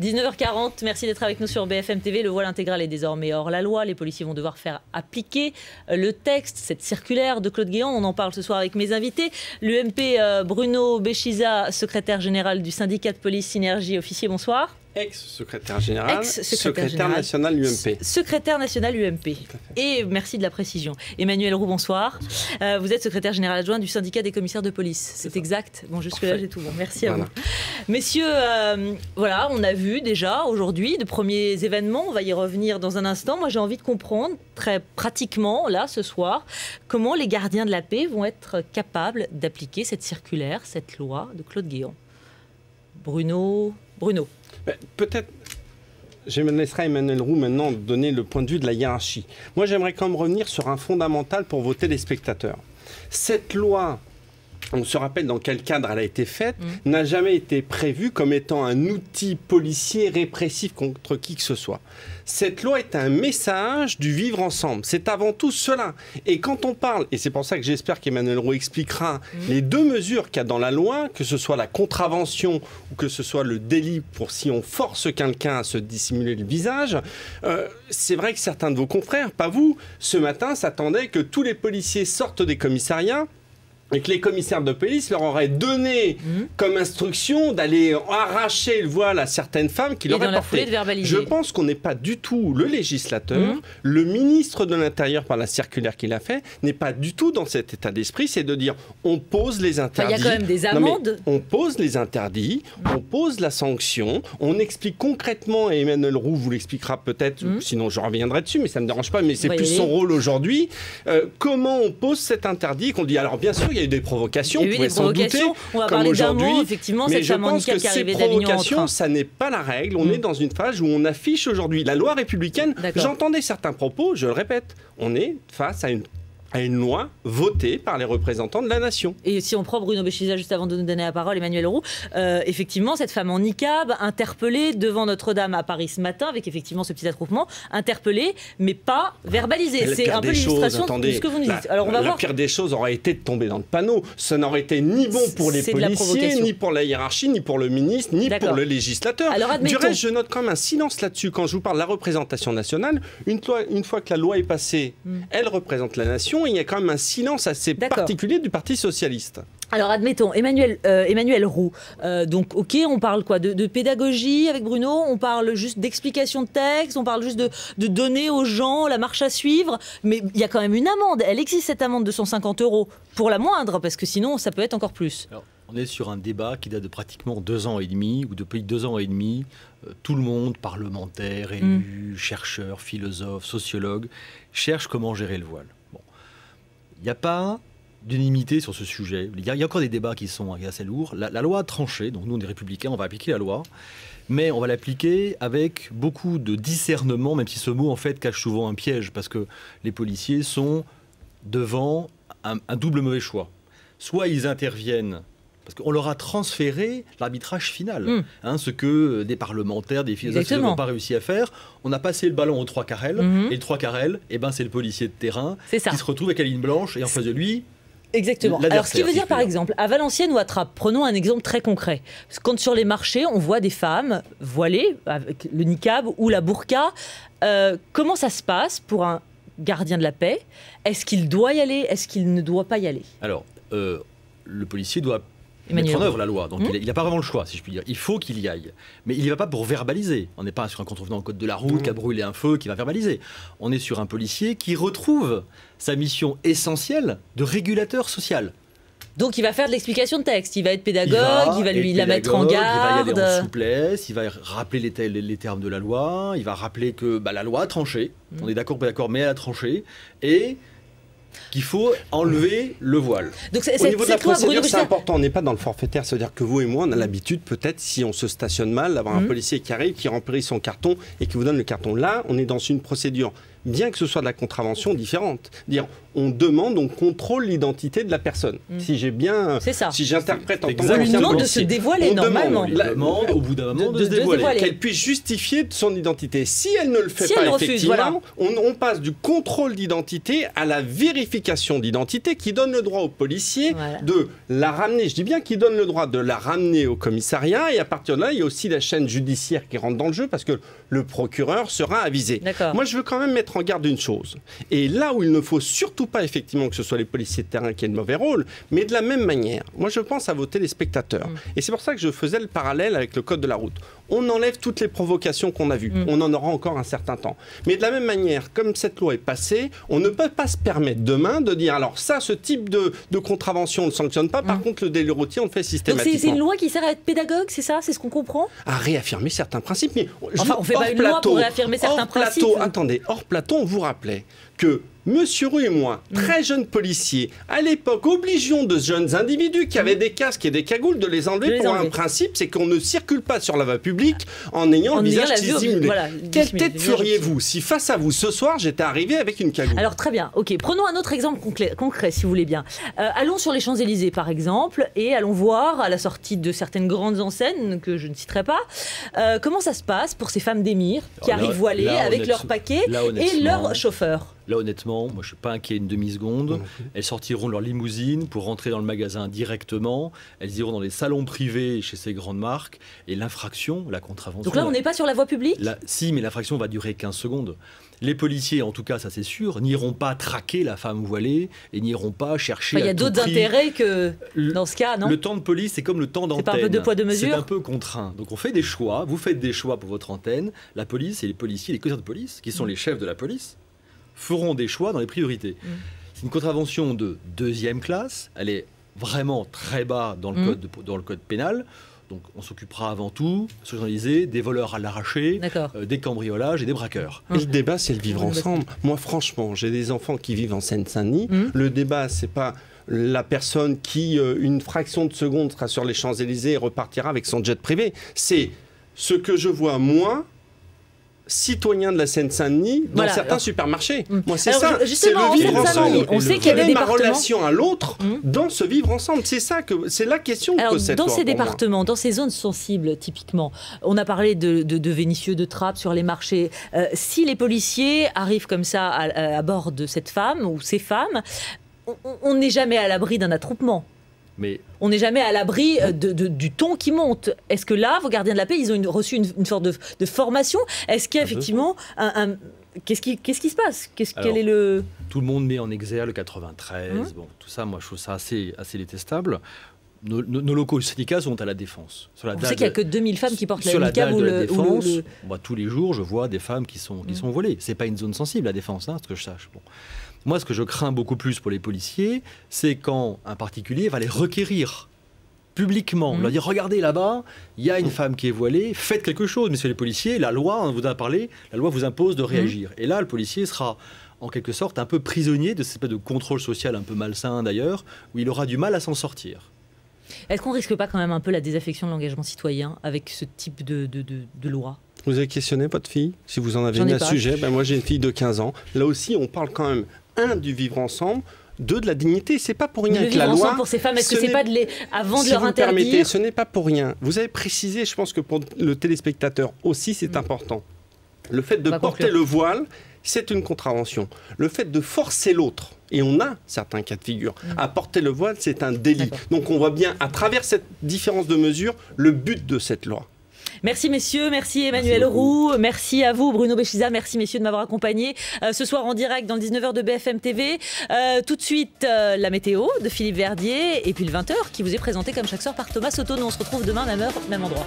19h40, merci d'être avec nous sur BFM TV. Le voile intégral est désormais hors la loi. Les policiers vont devoir faire appliquer le texte, cette circulaire de Claude Guéant. On en parle ce soir avec mes invités. L'UMP Bruno Béchiza, secrétaire général du syndicat de police Synergie, officier, bonsoir. Ex-secrétaire général, secrétaire national UMP. Secrétaire national UMP. Et merci de la précision. Emmanuel Roux, bonsoir. Vous êtes secrétaire général adjoint du syndicat des commissaires de police. C'est exact. Bon, jusque-là, j'ai tout bon. Merci à vous. Messieurs, voilà, on a vu déjà aujourd'hui de premiers événements. On va y revenir dans un instant. Moi, j'ai envie de comprendre très pratiquement, là, ce soir, comment les gardiens de la paix vont être capables d'appliquer cette circulaire, cette loi de Claude Guéant. Bruno. Peut-être, je laisserai Emmanuel Roux maintenant donner le point de vue de la hiérarchie. Moi, j'aimerais quand même revenir sur un fondamental pour vos téléspectateurs. Cette loi, on se rappelle dans quel cadre elle a été faite, n'a jamais été prévue comme étant un outil policier répressif contre qui que ce soit. Cette loi est un message du vivre ensemble. C'est avant tout cela. Et quand on parle, et c'est pour ça que j'espère qu'Emmanuel Roux expliquera les deux mesures qu'il y a dans la loi, que ce soit la contravention ou que ce soit le délit pour si on force quelqu'un à se dissimuler le visage, c'est vrai que certains de vos confrères, pas vous, ce matin s'attendaient que tous les policiers sortent des commissariats et que les commissaires de police leur auraient donné comme instruction d'aller arracher le voile à certaines femmes qui l'auraient porté. Je pense qu'on n'est pas du tout le législateur, le ministre de l'Intérieur par la circulaire qu'il a fait, n'est pas du tout dans cet état d'esprit, c'est de dire on pose les interdits. Il y a quand même des amendes. On pose les interdits, on pose la sanction, on explique concrètement, et Emmanuel Roux vous l'expliquera peut-être, sinon je reviendrai dessus, mais ça ne me dérange pas, mais c'est plus son rôle aujourd'hui, comment on pose cet interdit, qu'on dit, alors bien sûr, il y a eu des provocations, vous pouvez s'en douter, on va parler d'aujourd'hui, effectivement, mais cette femme handicap qui arrivait d'Avignon en train. Ces provocations, ça n'est pas la règle. On est dans une phase où on affiche aujourd'hui la loi républicaine. J'entendais certains propos, je le répète, on est face à une loi votée par les représentants de la nation. Et si on prend Bruno Béchiza juste avant de nous donner la parole, Emmanuel Roux, effectivement, cette femme en niqab, interpellée devant Notre-Dame à Paris ce matin, avec effectivement ce petit attroupement, interpellée, mais pas verbalisée. C'est un peu l'illustration de ce que vous nous dites. Alors, on va voir. La pire des choses aurait été de tomber dans le panneau. Ça n'aurait été ni bon pour les policiers, ni pour la hiérarchie, ni pour le ministre, ni pour le législateur. Alors, du reste, je note quand même un silence là-dessus. Quand je vous parle de la représentation nationale, une fois que la loi est passée, elle représente la nation. Il y a quand même un silence assez particulier du Parti socialiste. Alors admettons, Emmanuel Roux, donc ok, on parle quoi de pédagogie avec Bruno, on parle juste d'explication de texte, on parle juste de donner aux gens la marche à suivre, mais il y a quand même une amende, elle existe cette amende de 150 € pour la moindre, parce que sinon ça peut être encore plus. Alors, on est sur un débat qui date de pratiquement 2 ans et demi, ou depuis 2 ans et demi, tout le monde, parlementaires, élus, chercheurs, philosophes, sociologues, cherche comment gérer le voile. Bon. Il n'y a pas d'unanimité sur ce sujet. Il y a encore des débats qui sont assez lourds. La loi a tranché, donc nous on est républicains, on va appliquer la loi, mais on va l'appliquer avec beaucoup de discernement, même si ce mot en fait cache souvent un piège, parce que les policiers sont devant un double mauvais choix. Soit ils interviennent, parce qu'on leur a transféré l'arbitrage final, ce que des parlementaires, des philosophes n'ont pas réussi à faire. On a passé le ballon aux 3 carrels, et le 3 carrels, c'est le policier de terrain qui se retrouve avec la ligne blanche, et en face de lui... Exactement. Alors, ce qui veut dire, par exemple, à Valenciennes ou à Trappes, prenons un exemple très concret. Quand sur les marchés, on voit des femmes voilées, avec le niqab ou la burqa, comment ça se passe pour un gardien de la paix? Est-ce qu'il doit y aller? Est-ce qu'il ne doit pas y aller? Alors, le policier doit mettre en œuvre la loi. Donc il n'a pas vraiment le choix, si je puis dire. Il faut qu'il y aille. Mais il n'y va pas pour verbaliser. On n'est pas sur un contrevenant au code de la route qui a brûlé un feu, qui va verbaliser. On est sur un policier qui retrouve sa mission essentielle de régulateur social. Donc il va faire de l'explication de texte, il va être pédagogue, il va lui la mettre en garde. Il va y aller en souplesse, il va rappeler les termes de la loi, il va rappeler que la loi a tranché. On est d'accord, pas d'accord, mais elle a tranché. Et... qu'il faut enlever le voile. Donc au niveau de la procédure, c'est important. On n'est pas dans le forfaitaire. C'est-à-dire que vous et moi, on a l'habitude, peut-être, si on se stationne mal, d'avoir un policier qui arrive, qui remplit son carton et qui vous donne le carton. Là, on est dans une procédure bien que ce soit de la contravention différente. Dire, on demande, on contrôle l'identité de la personne. Si j'ai bien, si j'interprète en tant que policier, on lui demande de se dévoiler normalement. On lui demande au bout d'un moment de se dévoiler. Qu'elle puisse justifier de son identité. Si elle ne le fait pas, effectivement, on passe du contrôle d'identité à la vérification d'identité qui donne le droit au policier de la ramener. Je dis bien qu'il donne le droit de la ramener au commissariat et à partir de là, il y a aussi la chaîne judiciaire qui rentre dans le jeu parce que le procureur sera avisé. Moi, je veux quand même mettre en garde une chose. Et là où il ne faut surtout pas effectivement que ce soit les policiers de terrain qui aient le mauvais rôle, mais de la même manière, moi je pense à vos téléspectateurs. Et c'est pour ça que je faisais le parallèle avec le code de la route. On enlève toutes les provocations qu'on a vues. On en aura encore un certain temps. Mais de la même manière, comme cette loi est passée, on ne peut pas se permettre demain de dire alors ça, ce type de contravention, on ne sanctionne pas. Par contre, le délit routier, on le fait systématiquement. Donc c'est une loi qui sert à être pédagogue, c'est ça? C'est ce qu'on comprend? À réaffirmer certains principes. Mais enfin, on ne fait pas une loi pour réaffirmer certains principes. Attendez, hors plateau, on vous rappelait que Monsieur Roux et moi, très jeunes policiers, à l'époque, obligeons de jeunes individus qui avaient des casques et des cagoules de les enlever pour un principe, c'est qu'on ne circule pas sur la voie publique en ayant un visage dissimulé. Quelle tête feriez-vous si face à vous ce soir, j'étais arrivé avec une cagoule? Alors très bien, ok. Prenons un autre exemple concret, si vous voulez bien. Allons sur les Champs-Élysées, par exemple, et allons voir, à la sortie de certaines grandes enseignes, que je ne citerai pas, comment ça se passe pour ces femmes d'émir qui arrivent voilées avec leur paquet et leur chauffeur. Là, honnêtement, moi, je ne suis pas inquiet une demi-seconde. Elles sortiront de leur limousine pour rentrer dans le magasin directement. Elles iront dans les salons privés chez ces grandes marques. Et l'infraction, la contravention... Donc là, on n'est pas sur la voie publique? Si, mais l'infraction va durer 15 secondes. Les policiers, en tout cas, ça c'est sûr, n'iront pas traquer la femme voilée et n'iront pas chercher. Il y a d'autres intérêts que dans ce cas, non? Le temps de police, c'est comme le temps d'antenne. C'est pas un peu deux poids deux mesures? C'est un peu contraint. Donc on fait des choix. Vous faites des choix pour votre antenne. La police et les policiers, les commissaires de police, qui sont les chefs de la police, feront des choix dans les priorités. C'est une contravention de 2e classe. Elle est vraiment très bas dans le code pénal. Donc on s'occupera avant tout, des voleurs à l'arraché, des cambriolages et des braqueurs. Et le débat, c'est le vivre ensemble. Moi, franchement, j'ai des enfants qui vivent en Seine-Saint-Denis. Le débat, c'est pas la personne qui, une fraction de seconde, sera sur les Champs-Élysées et repartira avec son jet privé. C'est ce que je vois, moi, citoyen de la Seine-Saint-Denis dans certains supermarchés. Moi, c'est ça. C'est le vivre ensemble. On sait qu'il y a des départements. Ma relation à l'autre dans ce vivre ensemble. C'est ça que c'est la question que pose cette loi. Dans ces départements, dans ces zones sensibles, typiquement, on a parlé de Vénissieux, de trappes sur les marchés. Si les policiers arrivent comme ça à bord de cette femme ou ces femmes, on n'est jamais à l'abri d'un attroupement. Mais on n'est jamais à l'abri du ton qui monte. Est-ce que là, vos gardiens de la paix, ils ont reçu une sorte de formation? Est-ce qu'il y a effectivement qu'est-ce qui se passe? Quel est le... Tout le monde met en exergue le 93. Bon, tout ça, moi, je trouve ça assez détestable. Nos locaux syndicats sont à la Défense. On sait qu'il n'y a que 2000 femmes qui portent la niqab ou la Défense. Moi, tous les jours, je vois des femmes qui sont volées. C'est pas une zone sensible, la Défense, ce que je sache. Bon. Moi, ce que je crains beaucoup plus pour les policiers, c'est quand un particulier va les requérir publiquement. Leur dire, regardez là-bas, il y a une femme qui est voilée, faites quelque chose. Messieurs les policiers, la loi, on vous a parlé, la loi vous impose de réagir. Et là, le policier sera en quelque sorte un peu prisonnier de cette espèce de contrôle social un peu malsain d'ailleurs, où il aura du mal à s'en sortir. Est-ce qu'on risque pas quand même un peu la désaffection de l'engagement citoyen avec ce type de loi? Vous avez questionné votre fille? Si vous en avez une à ce sujet, moi j'ai une fille de 15 ans. Là aussi, on parle quand même, du vivre ensemble, de la dignité. C'est pas pour rien que la loi... Le vivre ensemble pour ces femmes, est-ce que c'est pas avant de leur interdire? Permettez, ce n'est pas pour rien. Vous avez précisé, je pense que pour le téléspectateur aussi, c'est important. Le fait de porter le voile, c'est une contravention. Le fait de forcer l'autre, et on a certains cas de figure, à porter le voile, c'est un délit. Donc on voit bien, à travers cette différence de mesure, le but de cette loi. Merci messieurs, merci Emmanuel Roux, merci à vous Bruno Béchiza, merci messieurs de m'avoir accompagné ce soir en direct dans le 19h de BFM TV. Tout de suite la météo de Philippe Verdier et puis le 20h qui vous est présenté comme chaque soir par Thomas Soto. Nous on se retrouve demain même heure, même endroit.